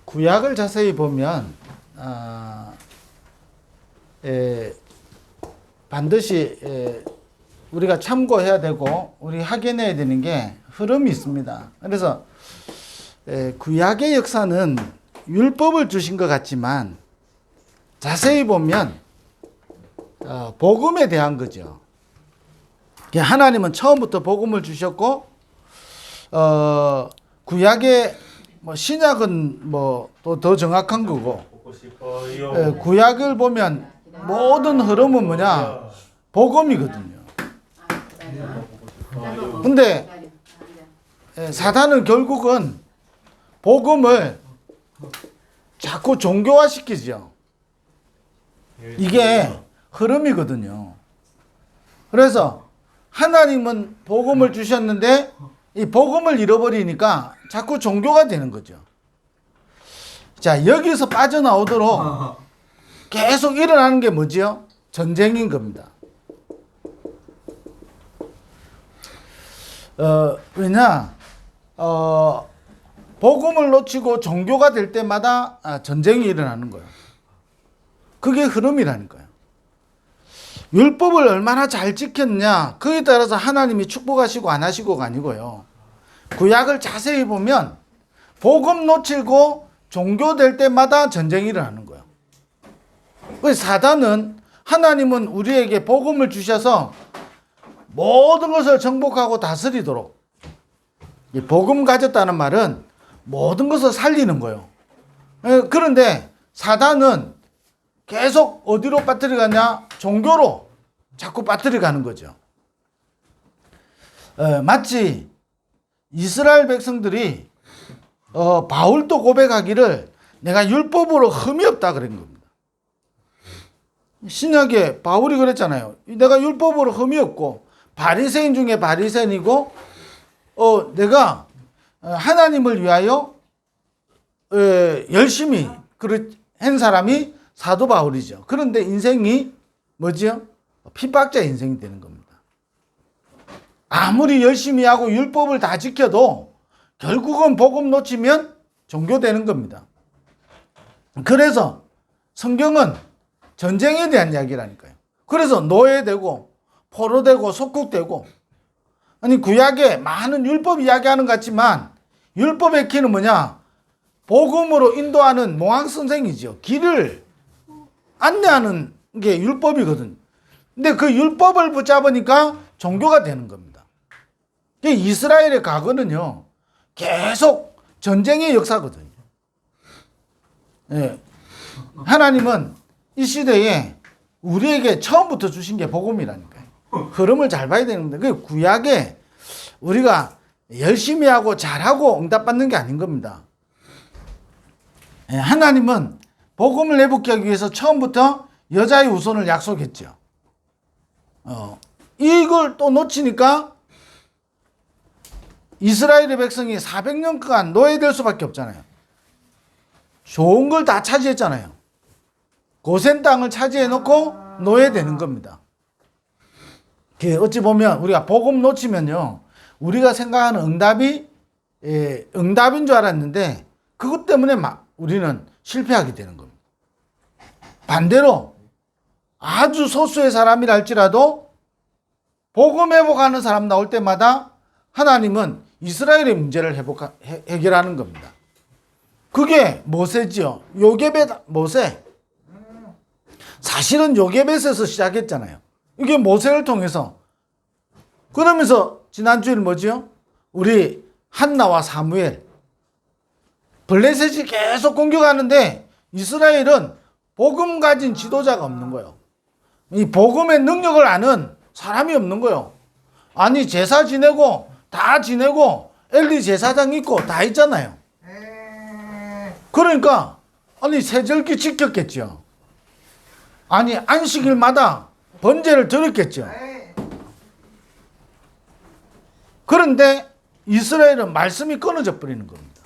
구약을 자세히 보면 반드시 우리가 참고해야 되고 우리 확인해야 되는 게 흐름이 있습니다. 그래서 구약의 역사는 율법을 주신 것 같지만 자세히 보면 복음에 대한 거죠. 하나님은 처음부터 복음을 주셨고 구약의 신약은 또 더 정확한 거고 구약을 보면 모든 흐름은 뭐냐? 복음이거든요. 근데 사단은 결국은 복음을 자꾸 종교화시키죠. 이게 흐름이거든요. 그래서 하나님은 복음을 주셨는데 이 복음을 잃어버리니까 자꾸 종교가 되는 거죠. 자, 여기서 빠져나오도록 계속 일어나는 게 뭐지요? 전쟁인 겁니다. 왜냐? 복음을 놓치고 종교가 될 때마다 전쟁이 일어나는 거예요. 그게 흐름이라니까요. 율법을 얼마나 잘 지켰냐, 그에 따라서 하나님이 축복하시고 안 하시고가 아니고요. 구약을 자세히 보면 복음 놓치고 종교 될 때마다 전쟁이 일어나는 거예요. 사단은 하나님은 우리에게 복음을 주셔서 모든 것을 정복하고 다스리도록, 복음 가졌다는 말은 모든 것을 살리는 거예요. 그런데 사단은 계속 어디로 빠뜨려가냐? 종교로 자꾸 빠뜨려가는 거죠. 마치 이스라엘 백성들이 바울도 고백하기를 내가 율법으로 흠이 없다 그런 겁니다. 신약에 바울이 그랬잖아요. 내가 율법으로 흠이 없고 바리새인 중에 바리새인이고 내가 하나님을 위하여 열심히 한 사람이 사도 바울이죠. 그런데 인생이 뭐지요? 핍박자 인생이 되는 겁니다. 아무리 열심히 하고 율법을 다 지켜도 결국은 복음 놓치면 종교되는 겁니다. 그래서 성경은 전쟁에 대한 이야기라니까요. 그래서 노예되고 포로되고 속국되고, 아니 구약에 많은 율법 이야기하는 것 같지만 율법의 키는 뭐냐? 복음으로 인도하는 모황 선생이죠. 길을 안내하는 게 율법이거든. 근데 그 율법을 붙잡으니까 종교가 되는 겁니다. 이스라엘의 과거는요, 계속 전쟁의 역사거든요. 하나님은 이 시대에 우리에게 처음부터 주신 게 복음이라니까요. 흐름을 잘 봐야 되는데, 그 구약에 우리가 열심히 하고 잘하고 응답받는 게 아닌 겁니다. 하나님은 복음을 회복하기 위해서 처음부터 여자의 후손을 약속했죠. 이걸 또 놓치니까 이스라엘의 백성이 400년간 노예될 수밖에 없잖아요. 좋은 걸 다 차지했잖아요. 고센 땅을 차지해놓고 노예되는 겁니다. 어찌 보면 우리가 복음 놓치면요, 우리가 생각하는 응답인 줄 알았는데 그것 때문에 우리는 실패하게 되는 겁니다. 반대로 아주 소수의 사람이라 할지라도 복음 회복하는 사람 나올 때마다 하나님은 이스라엘의 문제를 해결하는 겁니다. 그게 모세지요. 요게벳 모세. 사실은 요게벳에서 시작했잖아요. 이게 모세를 통해서. 그러면서 지난주에는 뭐지요? 우리 한나와 사무엘. 블레셋이 계속 공격하는데 이스라엘은 복음 가진 지도자가 없는 거예요. 이 복음의 능력을 아는 사람이 없는 거예요. 아니 제사 지내고 다 지내고 엘리 제사장 있고 다 있잖아요. 그러니까 아니 세절기 지켰겠죠. 아니 안식일마다 번제를 드렸겠죠. 그런데 이스라엘은 말씀이 끊어져 버리는 겁니다.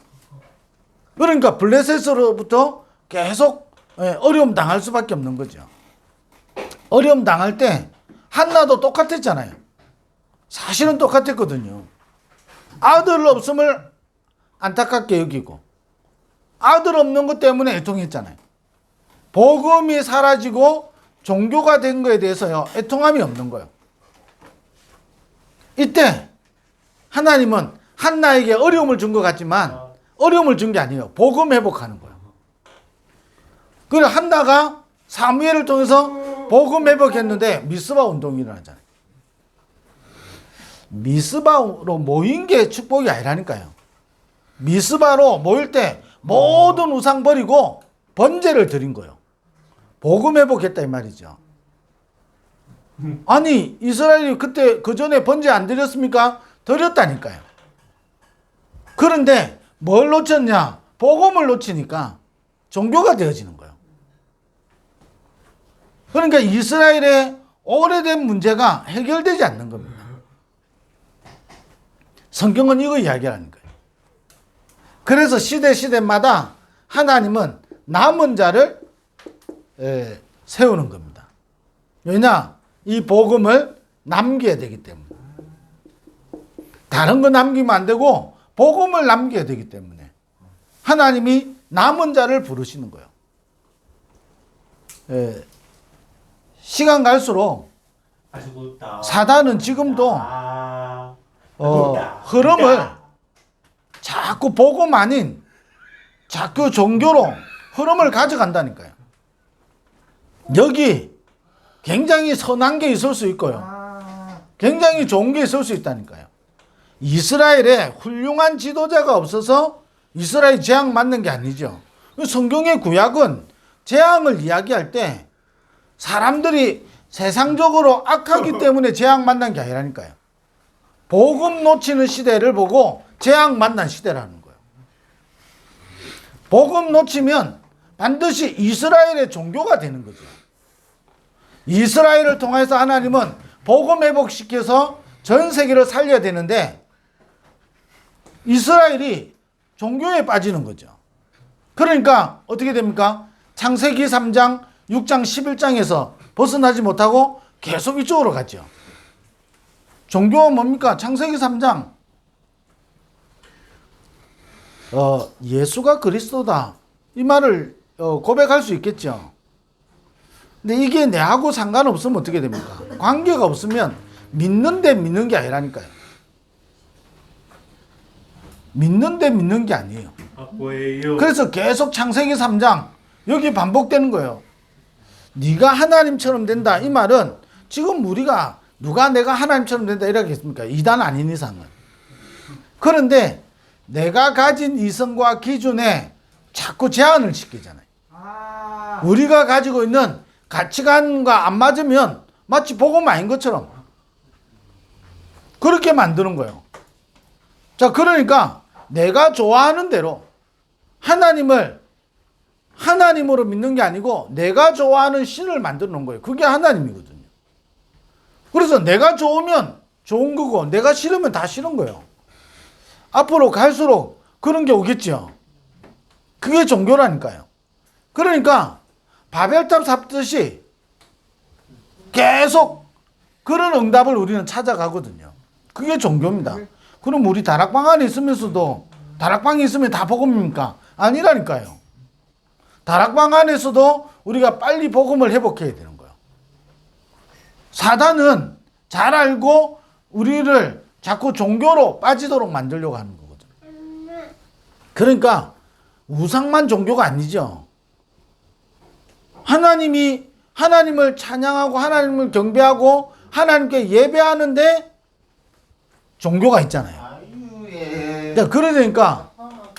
그러니까 블레셋으로부터 계속 어려움 당할 수밖에 없는 거죠. 어려움 당할 때 한나도 똑같았잖아요. 사실은 똑같았거든요. 아들 없음을 안타깝게 여기고 아들 없는 것 때문에 애통했잖아요. 복음이 사라지고 종교가 된 거에 대해서요, 애통함이 없는 거예요. 이때 하나님은 한나에게 어려움을 준 것 같지만 어려움을 준 게 아니에요. 복음 회복하는 거예요. 그래서 한나가 사무엘을 통해서 복음 회복했는데 미스바 운동이 일어나잖아요. 미스바로 모인 게 축복이 아니라니까요. 미스바로 모일 때 모든 우상 버리고 번제를 드린 거예요. 복음 회복했다 이 말이죠. 아니 이스라엘이 그때 그 전에 번제 안 드렸습니까? 드렸다니까요. 그런데 뭘 놓쳤냐? 복음을 놓치니까 종교가 되어지는 거예요. 그러니까 이스라엘의 오래된 문제가 해결되지 않는 겁니다. 성경은 이거 이야기하는 거예요. 그래서 시대마다 하나님은 남은 자를 세우는 겁니다. 왜냐? 이 복음을 남겨야 되기 때문에. 다른 거 남기면 안 되고 복음을 남겨야 되기 때문에 하나님이 남은 자를 부르시는 거예요. 시간 갈수록 사단은 지금도 흐름을 자꾸 복음 아닌 자꾸 종교로 흐름을 가져간다니까요. 여기 굉장히 선한 게 있을 수 있고요. 굉장히 좋은 게 있을 수 있다니까요. 이스라엘에 훌륭한 지도자가 없어서 이스라엘 재앙 맞는 게 아니죠. 성경의 구약은 재앙을 이야기할 때 사람들이 세상적으로 악하기 때문에 재앙 만난 게 아니라니까요. 복음 놓치는 시대를 보고 재앙 만난 시대라는 거예요. 복음 놓치면 반드시 이스라엘의 종교가 되는 거죠. 이스라엘을 통해서 하나님은 복음 회복시켜서 전 세계를 살려야 되는데 이스라엘이 종교에 빠지는 거죠. 그러니까 어떻게 됩니까? 창세기 3장, 6장, 11장에서 벗어나지 못하고 계속 이쪽으로 갔죠. 종교가 뭡니까? 창세기 3장. 예수가 그리스도다. 이 말을 고백할 수 있겠죠. 근데 이게 내하고 상관없으면 어떻게 됩니까? 관계가 없으면 믿는데 믿는 게 아니라니까요. 믿는데 믿는 게 아니에요. 그래서 계속 창세기 3장 여기 반복되는 거예요. 네가 하나님처럼 된다. 이 말은 지금 우리가 누가 내가 하나님처럼 된다 이러겠습니까? 이단 아닌 이상은. 그런데 내가 가진 이성과 기준에 자꾸 제한을 시키잖아요. 우리가 가지고 있는 가치관과 안 맞으면 마치 복음 아닌 것처럼 그렇게 만드는 거예요. 자, 그러니까 내가 좋아하는 대로 하나님을 하나님으로 믿는 게 아니고 내가 좋아하는 신을 만들어 놓은 거예요. 그게 하나님이거든요. 그래서 내가 좋으면 좋은 거고 내가 싫으면 다 싫은 거예요. 앞으로 갈수록 그런 게 오겠죠. 그게 종교라니까요. 그러니까 바벨탑 삽듯이 계속 그런 응답을 우리는 찾아가거든요. 그게 종교입니다. 그럼 우리 다락방 안에 있으면서도 다락방에 있으면 다 복음입니까? 아니라니까요. 다락방 안에서도 우리가 빨리 복음을 회복해야 되는 거예요. 사단은 잘 알고 우리를 자꾸 종교로 빠지도록 만들려고 하는 거거든요. 그러니까 우상만 종교가 아니죠. 하나님을 찬양하고 하나님을 경배하고 하나님께 예배하는데 종교가 있잖아요. 그러니까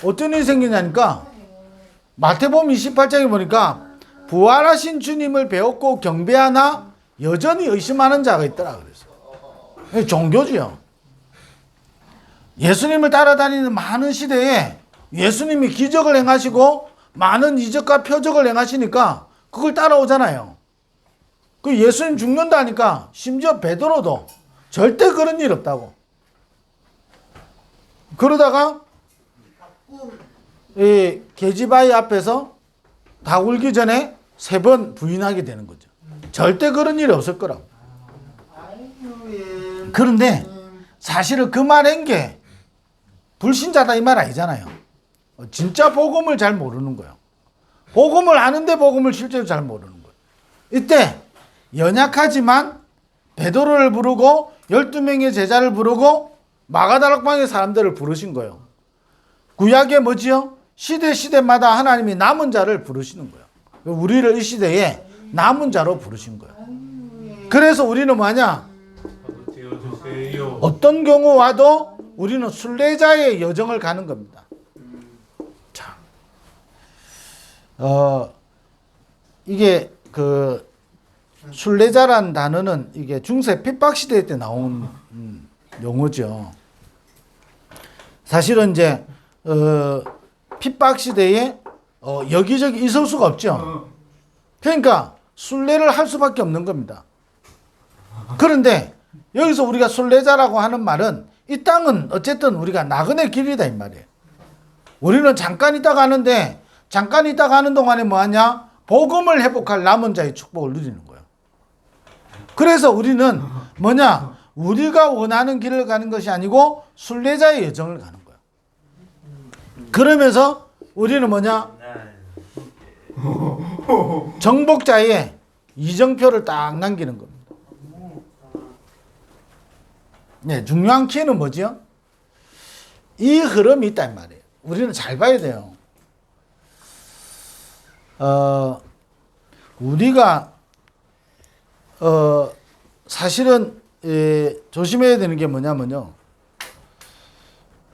어떤 일이 생기냐니까 마태복음 28장에 보니까 부활하신 주님을 배웠고 경배하나 여전히 의심하는 자가 있더라 그랬어요. 종교지요. 예수님을 따라다니는 많은 시대에 예수님이 기적을 행하시고 많은 이적과 표적을 행하시니까 그걸 따라오잖아요. 그 예수님 죽는다니까 심지어 베드로도 절대 그런 일 없다고. 그러다가 이 계집아이 앞에서 다 울기 전에 3번 부인하게 되는 거죠. 절대 그런 일이 없을 거라고. 그런데 사실은 그 말한 게 불신자다 이 말 아니잖아요. 진짜 복음을 잘 모르는 거예요. 복음을 아는데 복음을 실제로 잘 모르는 거예요. 이때 연약하지만 베드로를 부르고 12명의 제자를 부르고 마가다락방의 사람들을 부르신 거예요. 구약에 뭐지요? 시대마다 하나님이 남은 자를 부르시는 거예요. 우리를 이 시대에 남은 자로 부르신 거예요. 그래서 우리는 뭐냐? 어떤 경우 와도 우리는 순례자의 여정을 가는 겁니다. 자, 이게 그 순례자란 단어는 이게 중세 핍박 시대 때 나온 용어죠. 사실은 이제 핍박 시대에 여기저기 있을 수가 없죠. 그러니까 순례를 할 수밖에 없는 겁니다. 그런데 여기서 우리가 순례자라고 하는 말은 이 땅은 어쨌든 우리가 나그네 길이다 이 말이에요. 우리는 잠깐 있다 가는데 잠깐 있다 가는 동안에 뭐하냐? 복음을 회복할 남은 자의 축복을 누리는 거예요. 그래서 우리는 뭐냐? 우리가 원하는 길을 가는 것이 아니고 순례자의 여정을 가는 거예요. 그러면서 우리는 뭐냐? 정복자의 이정표를 딱 남기는 겁니다. 네, 중요한 키는 뭐죠? 이 흐름이 있단 말이에요. 우리는 잘 봐야 돼요. 우리가 사실은 조심해야 되는 게 뭐냐면요.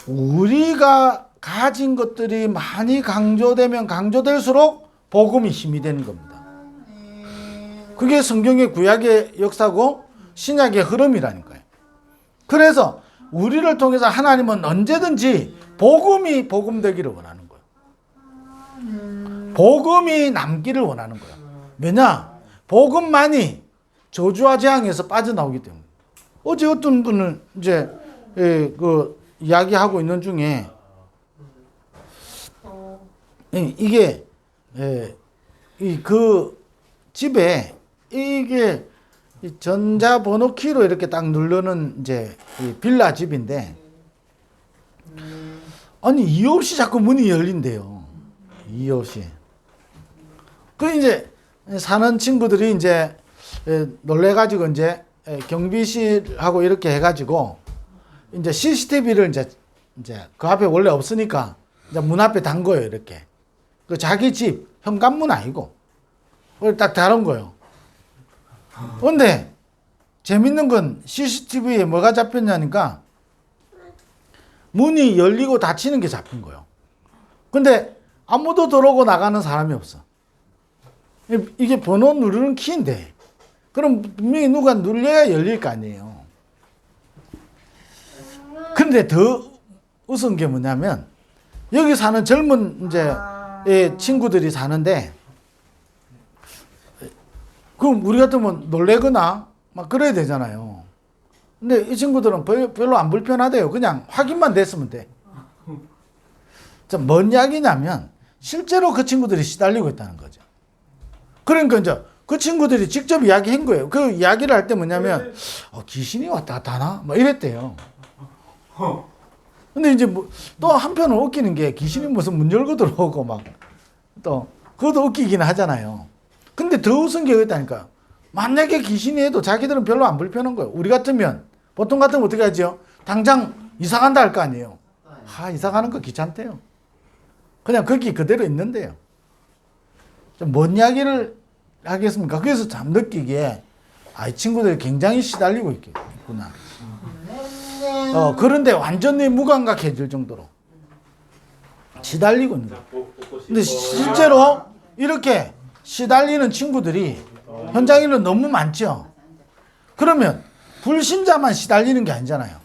우리가 가진 것들이 많이 강조되면 강조될수록 복음이 힘이 되는 겁니다. 그게 성경의 구약의 역사고 신약의 흐름이라니까요. 그래서 우리를 통해서 하나님은 언제든지 복음이 복음되기를 원하는 거예요. 복음이 남기를 원하는 거예요. 왜냐? 복음만이 저주와 재앙에서 빠져나오기 때문에. 어제 어떤 분은 이제 그 이야기하고 있는 중에 이게 그 집에 이게 전자번호 키로 이렇게 딱 누르는 이제 빌라 집인데 아니 이유 없이 자꾸 문이 열린대요. 이유 없이. 그 이제 사는 친구들이 이제 놀래가지고 이제 경비실하고 이렇게 해가지고 이제 CCTV를 이제 그 앞에 원래 없으니까 이제 문 앞에 단 거예요. 이렇게. 그 자기 집 현관문 아니고 그걸 딱 다른 거예요. 근데 재밌는 건 CCTV에 뭐가 잡혔냐니까 문이 열리고 닫히는 게 잡힌 거예요. 근데 아무도 들어오고 나가는 사람이 없어. 이게 번호 누르는 키인데 그럼 분명히 누가 눌려야 열릴 거 아니에요. 근데 더 우스운 게 뭐냐면 여기 사는 젊은 이제 친구들이 사는데 그럼 우리 같으면 놀래거나 막 그래야 되잖아요. 근데 이 친구들은 별로 안 불편하대요. 그냥 확인만 됐으면 돼. 뭔 이야기냐면 실제로 그 친구들이 시달리고 있다는 거죠. 그러니까 이제 그 친구들이 직접 이야기한 거예요. 그 이야기를 할 때 뭐냐면 귀신이 왔다 갔다 하나? 막 이랬대요. 근데 이제 뭐 또 한편은 웃기는 게 귀신이 무슨 문 열고 들어오고 막 또 그것도 웃기긴 하잖아요. 근데 더 웃은 게 있다니까. 만약에 귀신이 해도 자기들은 별로 안 불편한 거예요. 우리 같으면 보통 같으면 어떻게 하죠? 당장 이사 간다 할 거 아니에요. 이사 가는 거 귀찮대요. 그냥 거기 그대로 있는데요. 좀 뭔 이야기를 하겠습니까? 그래서 참 느끼기에 이 친구들이 굉장히 시달리고 있구나. 그런데 완전히 무감각해질 정도로 시달리고 있는 거예요. 근데 실제로 이렇게 시달리는 친구들이 현장에는 너무 많죠. 그러면 불신자만 시달리는 게 아니잖아요.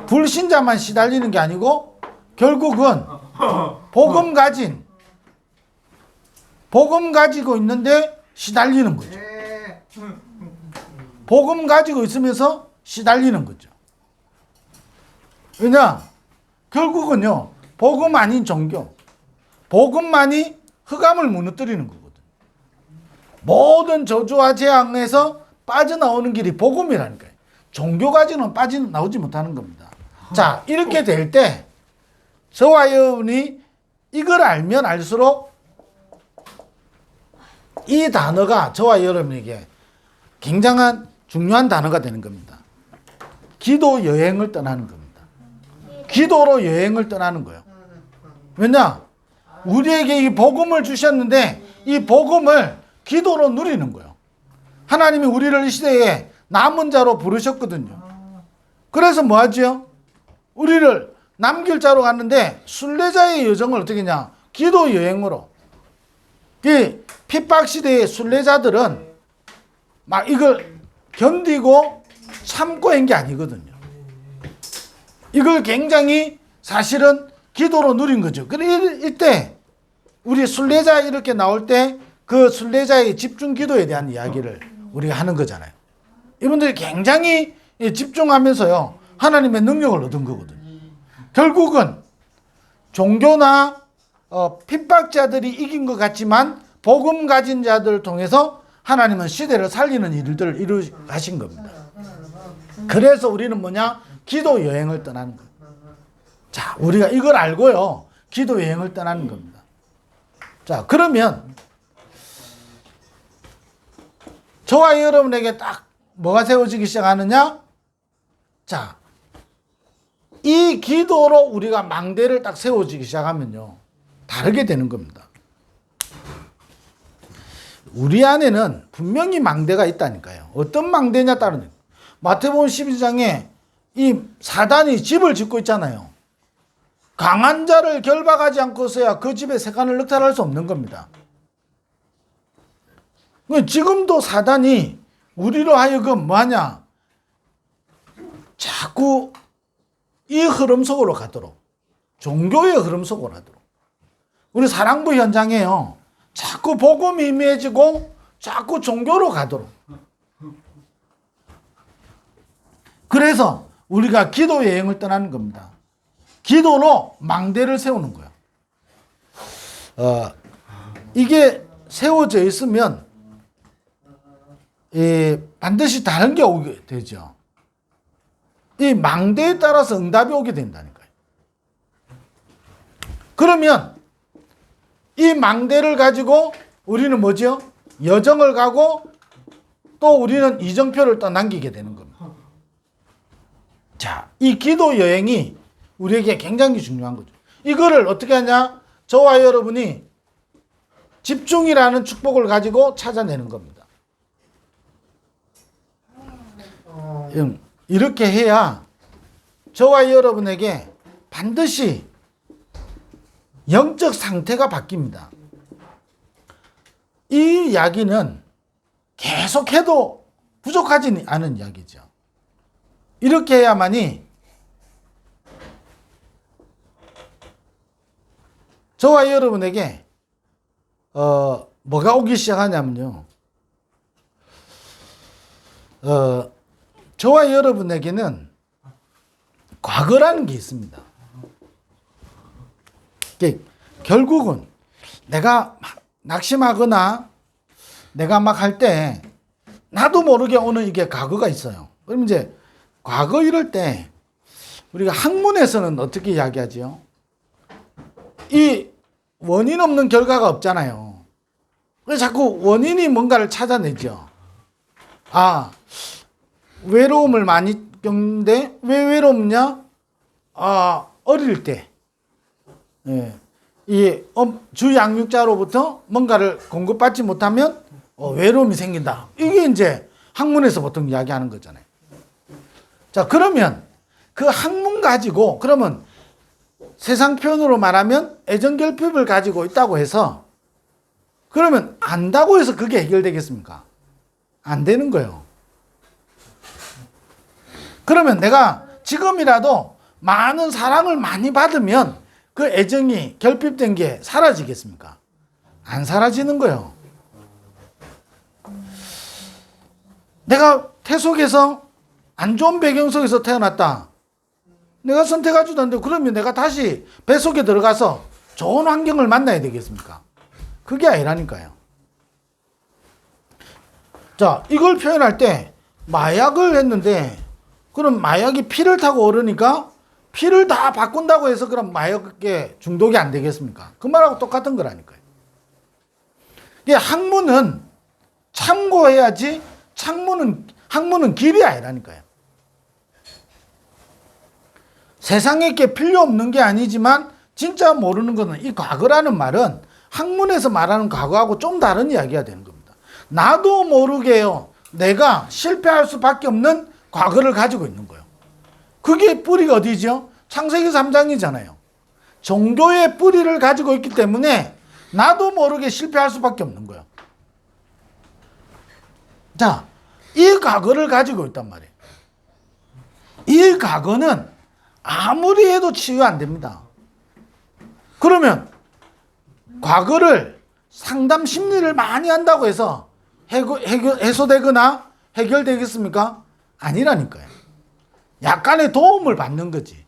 불신자만 시달리는 게 아니고 결국은 복음 가지고 있는데 시달리는 거죠. 복음 가지고 있으면서 시달리는 거죠. 왜냐? 결국은요, 복음 아닌 종교, 복음만이 흑암을 무너뜨리는 거거든. 모든 저주와 재앙에서 빠져나오는 길이 복음이라니까요. 종교 가지고는 빠져나오지 못하는 겁니다. 자, 이렇게 될 때 저와 여러분이 이걸 알면 알수록 이 단어가 저와 여러분에게 굉장한 중요한 단어가 되는 겁니다. 기도 여행을 떠나는 겁니다. 기도로 여행을 떠나는 거예요. 왜냐? 우리에게 이 복음을 주셨는데 이 복음을 기도로 누리는 거예요. 하나님이 우리를 이 시대에 남은 자로 부르셨거든요. 그래서 뭐 하죠? 우리를 남길 자로 갔는데 순례자의 여정을 어떻게 했냐? 기도 여행으로. 그 핍박 시대의 순례자들은 막 이걸 견디고 참고 한 게 아니거든요. 이걸 굉장히 사실은 기도로 누린 거죠. 그래 이때 우리 순례자 이렇게 나올 때 그 순례자의 집중 기도에 대한 이야기를 우리가 하는 거잖아요. 이분들이 굉장히 집중하면서요 하나님의 능력을 얻은 거거든요. 결국은 종교나 핍박자들이 이긴 것 같지만 복음 가진 자들을 통해서 하나님은 시대를 살리는 일들을 이루하신 겁니다. 그래서 우리는 뭐냐? 기도 여행을 떠나는 거예요. 자, 우리가 이걸 알고요 기도 여행을 떠나는 겁니다. 자, 그러면 저와 여러분에게 딱 뭐가 세워지기 시작하느냐? 자, 이 기도로 우리가 망대를 딱 세워지기 시작하면요 다르게 되는 겁니다. 우리 안에는 분명히 망대가 있다니까요. 어떤 망대냐 따르는 마태복음 12장에 이 사단이 집을 짓고 있잖아요. 강한 자를 결박하지 않고서야 그 집에 세간을 늑탈할 수 없는 겁니다. 지금도 사단이 우리로 하여금 뭐하냐? 자꾸 이 흐름 속으로 가도록, 종교의 흐름 속으로 가도록. 우리 사랑부 현장에요 자꾸 복음이 임해지고 자꾸 종교로 가도록. 그래서 우리가 기도 여행을 떠나는 겁니다. 기도로 망대를 세우는 거예요. 이게 세워져 있으면 반드시 다른 게 오게 되죠. 이 망대에 따라서 응답이 오게 된다니까요. 그러면 이 망대를 가지고 우리는 뭐죠? 여정을 가고 또 우리는 이정표를 또 남기게 되는 겁니다. 자, 이 기도 여행이 우리에게 굉장히 중요한 거죠. 이거를 어떻게 하냐? 저와 여러분이 집중이라는 축복을 가지고 찾아내는 겁니다. 이렇게 해야 저와 여러분에게 반드시 영적 상태가 바뀝니다. 이 이야기는 계속해도 부족하지 않은 이야기죠. 이렇게 해야만이 저와 여러분에게 뭐가 오기 시작하냐면요. 저와 여러분에게는 과거라는 게 있습니다. 결국은 내가 낙심하거나 내가 막 할 때 나도 모르게 오는 이게 과거가 있어요. 그럼 이제 과거 이럴 때 우리가 학문에서는 어떻게 이야기하죠? 이 원인 없는 결과가 없잖아요. 그래서 자꾸 원인이 뭔가를 찾아내죠. 아, 외로움을 많이 겪는데 왜 외롭냐? 아, 어릴 때 이 주양육자로부터 뭔가를 공급받지 못하면 외로움이 생긴다. 이게 이제 학문에서 보통 이야기하는 거잖아요. 자, 그러면 그 학문 가지고 그러면 세상 표현으로 말하면 애정결핍을 가지고 있다고 해서 그러면 안다고 해서 그게 해결되겠습니까? 안 되는 거예요. 그러면 내가 지금이라도 많은 사랑을 많이 받으면 그 애정이 결핍된 게 사라지겠습니까? 안 사라지는 거예요. 내가 태속에서 안 좋은 배경 속에서 태어났다. 내가 선택하지도 않는데 그러면 내가 다시 뱃속에 들어가서 좋은 환경을 만나야 되겠습니까? 그게 아니라니까요. 자, 이걸 표현할 때 마약을 했는데 그럼 마약이 피를 타고 오르니까 피를 다 바꾼다고 해서 그럼 마약에 중독이 안 되겠습니까? 그 말하고 똑같은 거라니까요. 이게 학문은 참고해야지 학문은 길이 아니라니까요. 세상에 게 필요 없는 게 아니지만 진짜 모르는 거는 이 과거라는 말은 학문에서 말하는 과거하고 좀 다른 이야기가 되는 겁니다. 나도 모르게요. 내가 실패할 수밖에 없는 과거를 가지고 있는 거예요. 그게 뿌리가 어디죠? 창세기 3장이잖아요. 종교의 뿌리를 가지고 있기 때문에 나도 모르게 실패할 수밖에 없는 거예요. 자, 이 과거를 가지고 있단 말이에요. 이 과거는 아무리 해도 치유 안 됩니다. 그러면 과거를 상담 심리를 많이 한다고 해서 해소되거나 해결되겠습니까? 아니라니까요. 약간의 도움을 받는 거지.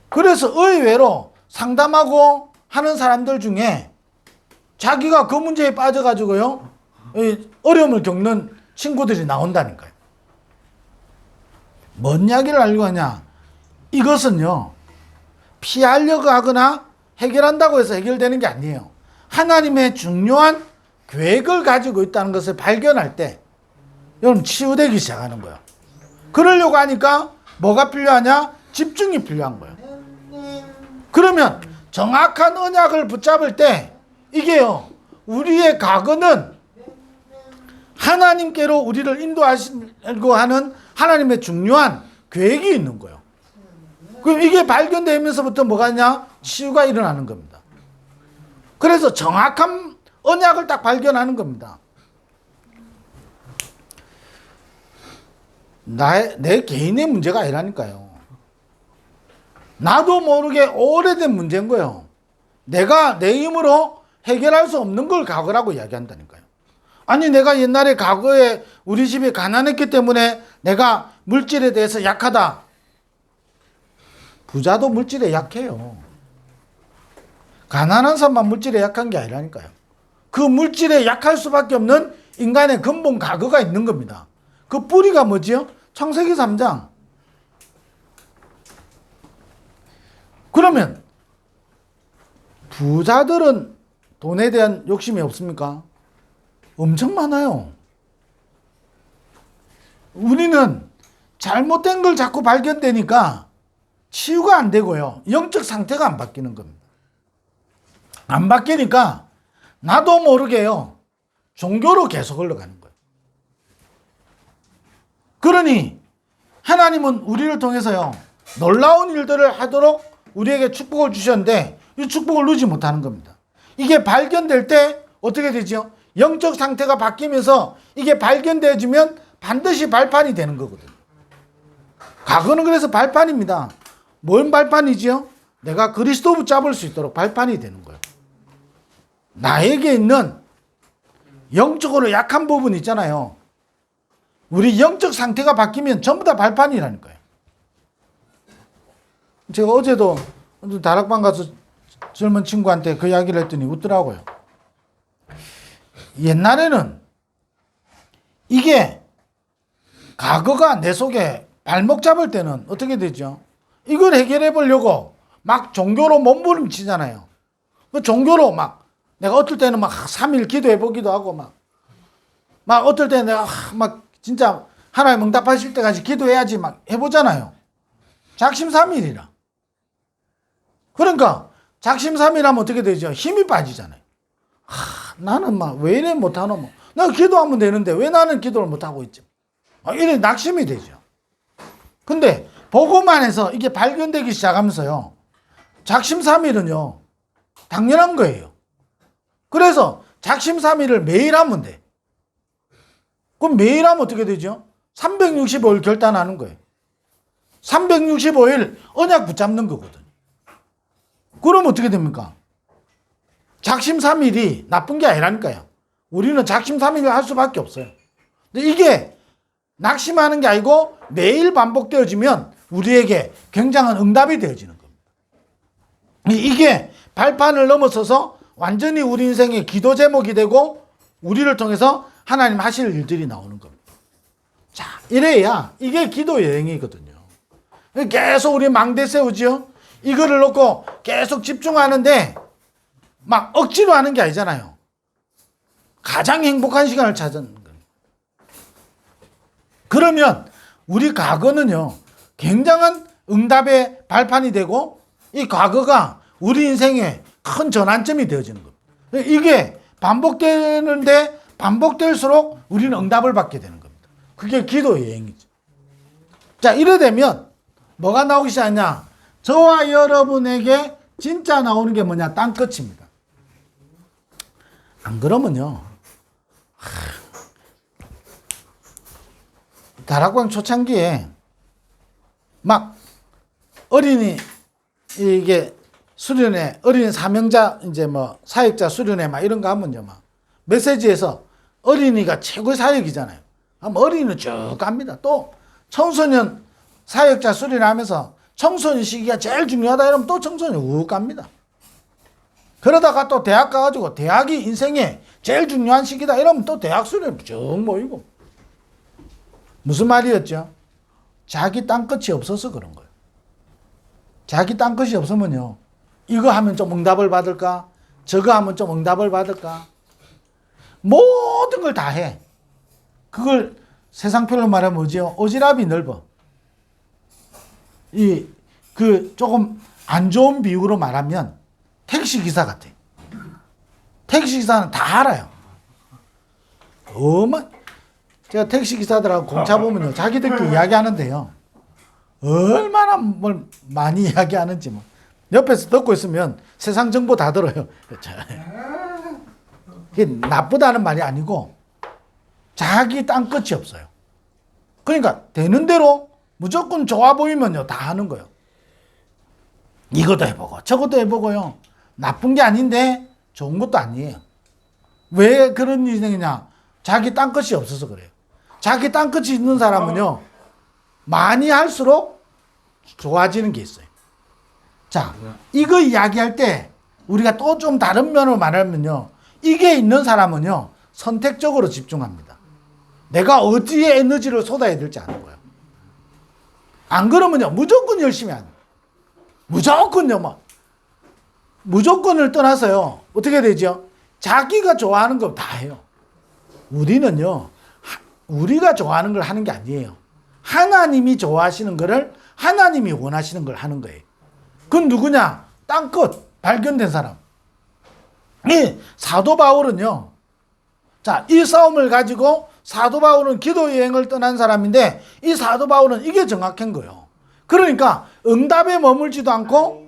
그래서 의외로 상담하고 하는 사람들 중에 자기가 그 문제에 빠져가지고요, 어려움을 겪는 친구들이 나온다니까요. 뭔 이야기를 하려고 하냐? 이것은요, 피하려고 하거나 해결한다고 해서 해결되는 게 아니에요. 하나님의 중요한 계획을 가지고 있다는 것을 발견할 때 여러분 치유되기 시작하는 거예요. 그러려고 하니까 뭐가 필요하냐? 집중이 필요한 거예요. 그러면 정확한 언약을 붙잡을 때 이게요, 우리의 과거는 하나님께로 우리를 인도하시려고 하는 하나님의 중요한 계획이 있는 거예요. 그럼 이게 발견되면서부터 뭐가 있냐? 치유가 일어나는 겁니다. 그래서 정확한 언약을 딱 발견하는 겁니다. 내 개인의 문제가 아니라니까요. 나도 모르게 오래된 문제인 거예요. 내가 내 힘으로 해결할 수 없는 걸 과거라고 이야기한다니까요. 아니, 내가 옛날에 과거에 우리 집이 가난했기 때문에 내가 물질에 대해서 약하다. 부자도 물질에 약해요. 가난한 사람만 물질에 약한 게 아니라니까요. 그 물질에 약할 수밖에 없는 인간의 근본 과거가 있는 겁니다. 그 뿌리가 뭐지요? 창세기 3장. 그러면 부자들은 돈에 대한 욕심이 없습니까? 엄청 많아요. 우리는 잘못된 걸 자꾸 발견되니까 치유가 안 되고요, 영적 상태가 안 바뀌는 겁니다. 안 바뀌니까 나도 모르게요, 종교로 계속 흘러가는 거예요. 그러니 하나님은 우리를 통해서요, 놀라운 일들을 하도록 우리에게 축복을 주셨는데 이 축복을 누리지 못하는 겁니다. 이게 발견될 때 어떻게 되죠? 영적 상태가 바뀌면서 이게 발견되어지면 반드시 발판이 되는 거거든요. 과거는 그래서 발판입니다. 뭔 발판이지요? 내가 그리스도 붙잡을 수 있도록 발판이 되는 거예요. 나에게 있는 영적으로 약한 부분 있잖아요. 우리 영적 상태가 바뀌면 전부 다 발판이라니까요. 제가 어제도 다락방 가서 젊은 친구한테 그 이야기를 했더니 웃더라고요. 옛날에는 이게 과거가 내 속에 발목 잡을 때는 어떻게 되죠? 이걸 해결해 보려고 막 종교로 몸부림치잖아요. 그 종교로 막 내가 어떨 때는 막 3일 기도해 보기도 하고 막 어떨 때는 내가 막 진짜 하나님 응답하실 때까지 기도해야지 막 해보잖아요. 작심삼일이라. 그러니까 작심삼일하면 어떻게 되죠? 힘이 빠지잖아요. 나는 막 왜 이래 못하노? 뭐. 내가 기도하면 되는데 왜 나는 기도를 못하고 있지? 이래 낙심이 되죠. 근데 보고만 해서 이게 발견되기 시작하면서요, 작심삼일은요 당연한 거예요. 그래서 작심삼일을 매일 하면 돼. 그럼 매일 하면 어떻게 되죠? 365일 결단하는 거예요. 365일 언약 붙잡는 거거든요. 그럼 어떻게 됩니까? 작심삼일이 나쁜 게 아니라니까요. 우리는 작심삼일을 할 수밖에 없어요. 근데 이게 낙심하는 게 아니고 매일 반복되어지면 우리에게 굉장한 응답이 되어지는 겁니다. 이게 발판을 넘어서서 완전히 우리 인생의 기도 제목이 되고 우리를 통해서 하나님 하실 일들이 나오는 겁니다. 자, 이래야 이게 기도 여행이거든요. 계속 우리 망대 세우죠. 이거를 놓고 계속 집중하는데 막 억지로 하는 게 아니잖아요. 가장 행복한 시간을 찾는 거예요. 그러면 우리 과거는요, 굉장한 응답의 발판이 되고 이 과거가 우리 인생의 큰 전환점이 되어지는 겁니다. 이게 반복되는데 반복될수록 우리는 응답을 받게 되는 겁니다. 그게 기도의 여행이죠. 자, 이래 되면 뭐가 나오기 시작하냐? 저와 여러분에게 진짜 나오는 게 뭐냐? 땅끝입니다. 안 그러면요, 다락방 초창기에 막 어린이 이게 수련회, 어린이 사명자 이제 뭐 사역자 수련회 막 이런 거 하면요, 막 메시지에서 어린이가 최고의 사역이잖아요. 그럼 어린이는 쭉 갑니다. 또 청소년 사역자 수련회 하면서 청소년 시기가 제일 중요하다 이러면 또 청소년 욱 갑니다. 그러다가 또 대학 가가지고 대학이 인생의 제일 중요한 시기다 이러면 또 대학 수련회 쭉 모이고. 무슨 말이었죠? 자기 땅끝이 없어서 그런 거예요. 자기 땅끝이 없으면요, 이거 하면 좀 응답을 받을까? 저거 하면 좀 응답을 받을까? 모든 걸 다 해. 그걸 세상표로 말하면 뭐지요? 오지랖이 넓어. 조금 안 좋은 비유로 말하면 택시기사 같아. 택시기사는 다 알아요. 제가 택시기사들하고 공차 보면요, 자기들끼리 이야기하는데요, 얼마나 뭘 많이 이야기하는지 뭐. 옆에서 듣고 있으면 세상 정보 다 들어요. 이게 나쁘다는 말이 아니고 자기 땅끝이 없어요. 그러니까 되는 대로 무조건 좋아 보이면요, 다 하는 거예요. 이것도 해보고 저것도 해보고요. 나쁜 게 아닌데 좋은 것도 아니에요. 왜 그런 인생이냐? 자기 땅끝이 없어서 그래요. 자기 땅끝이 있는 사람은요, 많이 할수록 좋아지는 게 있어요. 자, 이거 이야기할 때 우리가 또 좀 다른 면으로 말하면요, 이게 있는 사람은요, 선택적으로 집중합니다. 내가 어디에 에너지를 쏟아야 될지 아는 거예요. 안 그러면요, 무조건 열심히 하는 거예요. 무조건요, 뭐. 무조건을 떠나서요, 어떻게 되죠? 자기가 좋아하는 거 다 해요. 우리는요, 우리가 좋아하는 걸 하는 게 아니에요. 하나님이 좋아하시는 거를 하나님이 원하시는 걸 하는 거예요. 그건 누구냐? 땅끝 발견된 사람. 이 사도 바울은요, 자, 이 싸움을 가지고 사도 바울은 기도 여행을 떠난 사람인데 이 사도 바울은 이게 정확한 거예요. 그러니까 응답에 머물지도 않고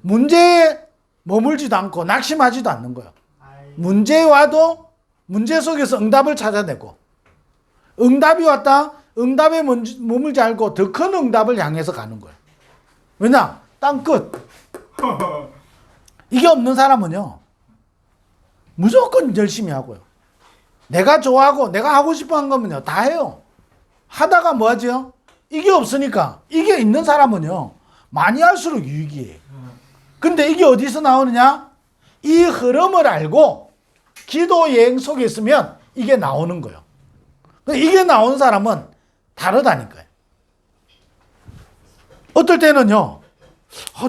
문제에 머물지도 않고 낙심하지도 않는 거예요. 문제에 와도 문제 속에서 응답을 찾아내고, 응답이 왔다, 응답에 머물지 않고 더 큰 응답을 향해서 가는 거예요. 왜냐? 땅끝. 이게 없는 사람은요, 무조건 열심히 하고요. 내가 좋아하고 내가 하고 싶어 한 거면요, 다 해요. 하다가 뭐 하죠? 이게 없으니까, 이게 있는 사람은요, 많이 할수록 유익이에요. 근데 이게 어디서 나오느냐? 이 흐름을 알고 기도 여행 속에 있으면 이게 나오는 거예요. 이게 나온 사람은 다르다니까요. 어떨 때는요,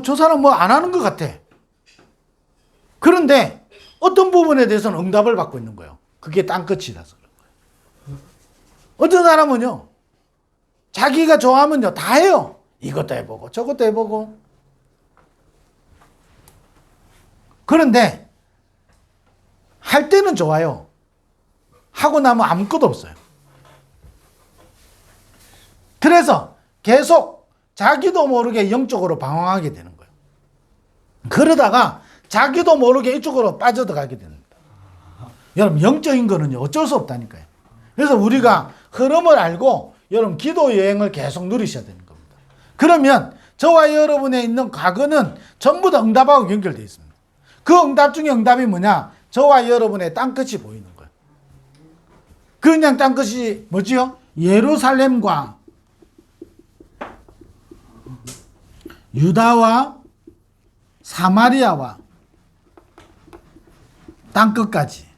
저 사람 뭐 안 하는 것 같아. 그런데 어떤 부분에 대해서는 응답을 받고 있는 거예요. 그게 땅끝이라서 그런 거예요. 어떤 사람은요, 자기가 좋아하면요, 다 해요. 이것도 해보고 저것도 해보고. 그런데 할 때는 좋아요. 하고 나면 아무것도 없어요. 그래서 계속 자기도 모르게 영적으로 방황하게 되는 거예요. 그러다가 자기도 모르게 이쪽으로 빠져들어가게 됩니다. 여러분, 영적인 거는요, 어쩔 수 없다니까요. 그래서 우리가 흐름을 알고 여러분 기도 여행을 계속 누리셔야 되는 겁니다. 그러면 저와 여러분의 있는 과거는 전부 다 응답하고 연결되어 있습니다. 그 응답 중에 응답이 뭐냐? 저와 여러분의 땅끝이 보이는 거예요. 그냥 땅끝이 뭐지요? 예루살렘과 유다와 사마리아와 땅끝까지.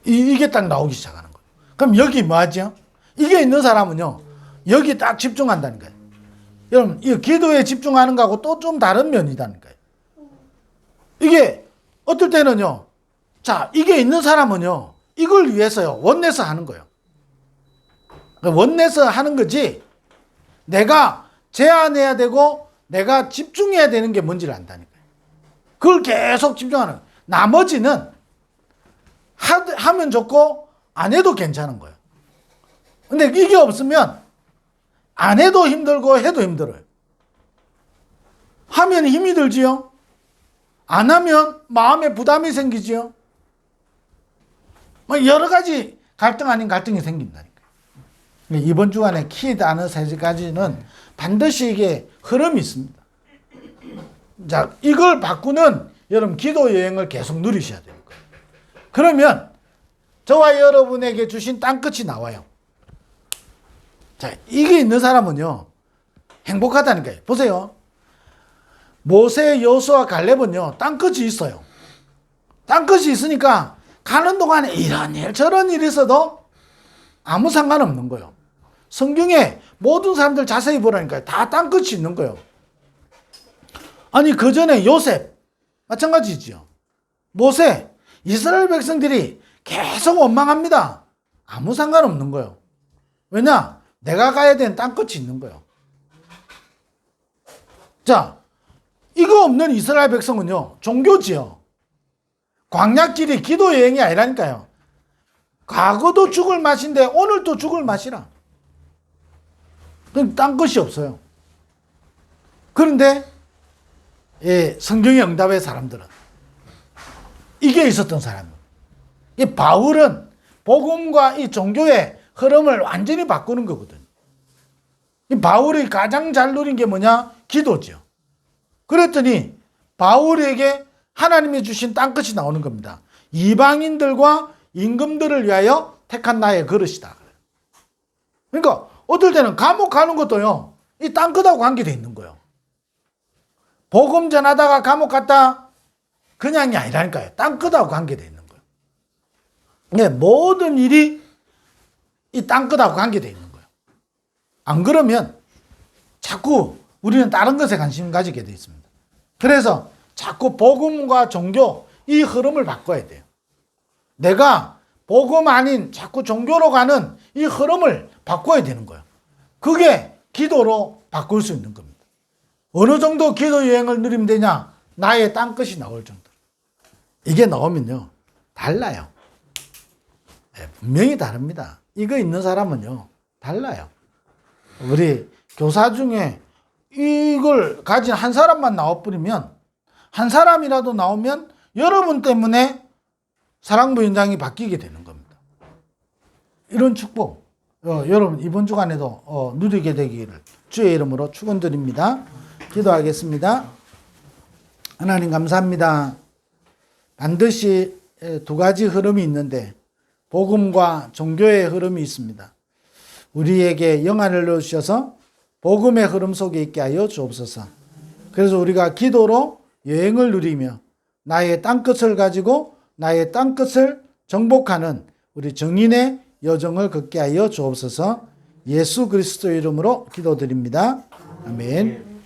이게 딱 나오기 시작하는 거예요. 그럼 여기 뭐 하죠? 이게 있는 사람은요, 여기 딱 집중한다니까요. 여러분, 이 기도에 집중하는 거하고 또 좀 다른 면이다니까요. 이게 어떨 때는요, 자, 이게 있는 사람은요, 이걸 위해서요, 원내서 하는 거예요. 원내서 하는 거지, 내가 제안해야 되고, 내가 집중해야 되는 게 뭔지를 안다니까요. 그걸 계속 집중하는 거예요. 나머지는 하면 좋고, 안 해도 괜찮은 거예요. 근데 이게 없으면, 안 해도 힘들고, 해도 힘들어요. 하면 힘이 들지요? 안 하면 마음에 부담이 생기지요? 여러 가지 갈등 아닌 갈등이 생긴다니까요. 이번 주간에 키 단어 3가지는 반드시 이게 흐름이 있습니다. 자, 이걸 바꾸는 여러분 기도 여행을 계속 누리셔야 되는 거예요. 그러면 저와 여러분에게 주신 땅끝이 나와요. 자, 이게 있는 사람은요, 행복하다니까요. 보세요. 모세, 여호수아, 갈렙은요, 땅끝이 있어요. 땅끝이 있으니까 가는 동안에 이런 일 저런 일이 있어도 아무 상관없는 거예요. 성경에 모든 사람들 자세히 보라니까요. 다 땅끝이 있는 거예요. 아니 그 전에 요셉 마찬가지지요. 모세, 이스라엘 백성들이 계속 원망합니다. 아무 상관없는 거예요. 왜냐? 내가 가야 되는 땅끝이 있는 거예요. 자, 이거 없는 이스라엘 백성은요, 종교지요. 광야길이 기도 여행이 아니라니까요. 과거도 죽을 맛인데 오늘도 죽을 맛이라. 땅끝이 없어요. 그런데 성경의 응답의 사람들은 이게 있었던 사람이에요. 이 바울은 복음과 이 종교의 흐름을 완전히 바꾸는 거거든요. 이 바울이 가장 잘 누린 게 뭐냐? 기도죠. 그랬더니 바울에게 하나님이 주신 땅끝이 나오는 겁니다. 이방인들과 임금들을 위하여 택한 나의 그릇이다. 그러니까 어떨 때는 감옥 가는 것도요, 이 땅끝하고 관계되어 있는 거예요. 복음 전하다가 감옥 갔다 그냥이 아니라니까요. 땅끝하고 관계되어 있는 거예요. 네, 모든 일이 이 땅끝하고 관계되어 있는 거예요. 안 그러면 자꾸 우리는 다른 것에 관심을 가지게 되어 있습니다. 그래서 자꾸 복음과 종교 이 흐름을 바꿔야 돼요. 내가 복음 아닌 자꾸 종교로 가는 이 흐름을 바꿔야 되는 거예요. 그게 기도로 바꿀 수 있는 겁니다. 어느 정도 기도 여행을 누리면 되냐? 나의 땅끝이 나올 정도. 이게 나오면요, 달라요. 네, 분명히 다릅니다. 이거 있는 사람은요, 달라요. 우리 교사 중에 이걸 가진 한 사람만 나와버리면, 한 사람이라도 나오면 여러분 때문에 사랑부 현장이 바뀌게 되는 겁니다. 이런 축복, 여러분 이번 주간에도 누리게 되기를 주의 이름으로 축원드립니다. 기도하겠습니다. 하나님 감사합니다. 반드시 2가지 흐름이 있는데 복음과 종교의 흐름이 있습니다. 우리에게 영안을 넣으셔서 복음의 흐름 속에 있게 하여 주옵소서. 그래서 우리가 기도로 여행을 누리며 나의 땅끝을 가지고 나의 땅끝을 정복하는 우리 정인의 여정을 걷게 하여 주옵소서. 예수 그리스도 이름으로 기도드립니다. 아멘.